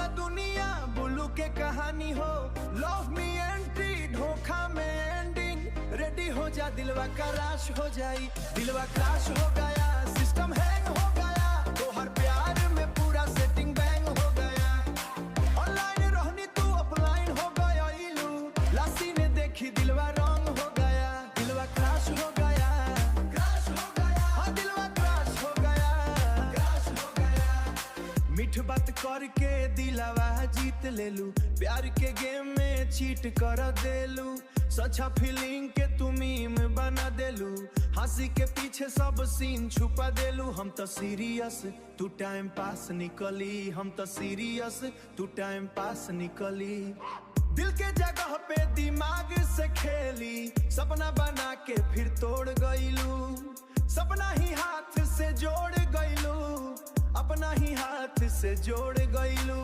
साला दुनिया बुलू के कहानी हो, लव मी एंट्री धोखा में एंडिंग, रेडी हो जा दिलवा क्रैश हो जाई, दिलवा क्रैश हो गया, सिस्टम हैंग हो गया, तो हर प्यार में पूरा सेटिंग बैंग हो गया, ऑनलाइन रहनी तू ऑफलाइन हो गया, इलू लासी ने देखी दिलवा रंग हो गया, दिलवा क्रैश हो गया, क्रैश हो गया, हाँ दिलवा क्रैश हो गया, क्रैश हो गया। मीठ बात करके दिलवा जीत लेलू, प्यार के गेम में चीट कर देलू, सच्चा फीलिंग के तू मीम बना देलू, हंसी के पीछे सब सीन छुपा देलू। हम तो सीरियस तू टाइम पास निकली, हम तो सीरियस तू टाइम पास निकली, दिल के जगह पे दिमाग से खेली, सपना बना के फिर तोड़ गईलू, सपना ही हाथ से जोड़ गईलू, अपना ही हाथ से जोड़ गईलू।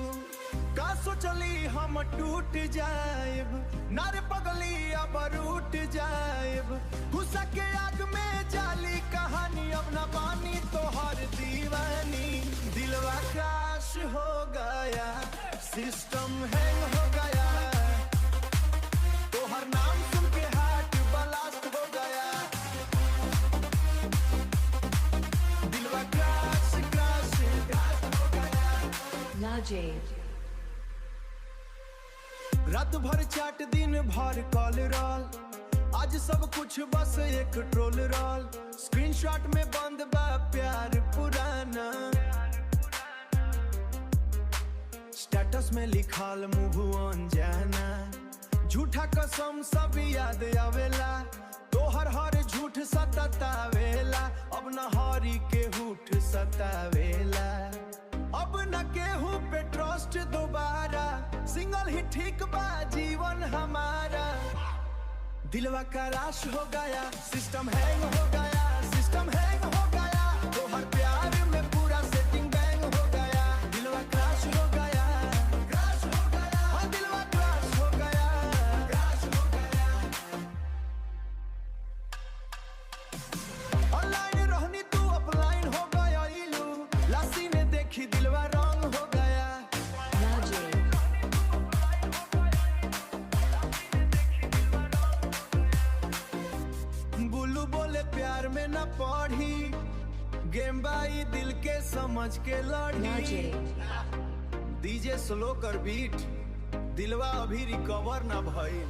का सोचली हम टूट जाएब, नारे पगली अब रूठ जाएब, गुस्सा के आग में जाली कहानी, अब ना पानी तो हर दीवानी, दिलवा क्रैश हो गया, सिस्टम हैंग हो गया, तो हर नाम सुन के हार्ट ब्लास्ट हो गया, दिलवा क्रैश क्रैश क्रैश हो गया। Najib रात भर चैट दिन भर कॉल रोल, आज सब कुछ बस एक ट्रोल रोल, स्क्रीनशॉट में बंद बा प्यार पुराना, स्टेटस में लिखल मूव ऑन जाना, झूठा कसम सब याद आवेला, तोहर हर झूठ सतावेला, अब न हरी के हुठ सतावेला, अब न केहू पे ट्रस्ट दोबारा, सिंगल ही ठीक बा जीवन हमारा, दिलवा क्रैश हो गया, सिस्टम हैंग हो गया, सिस्टम हैंग हो गया, तो हर प्यार में पूरा सेटिंग बैंग हो गया, दिलवा क्रैश हो गया, क्रैश हो गया, हाँ दिलवा क्रैश हो गया, क्रैश हो गया। ऑनलाइन रहनी तू ऑफलाइन हो गया, इलू लासी ने देखी दिलवा रंग हो गया, बुलू बोले प्यार में न पढ़ी, गेम बाई दिल के समझ के लड़ी, डीजे स्लो कर बीट, दिलवा अभी रिकवर न भइल।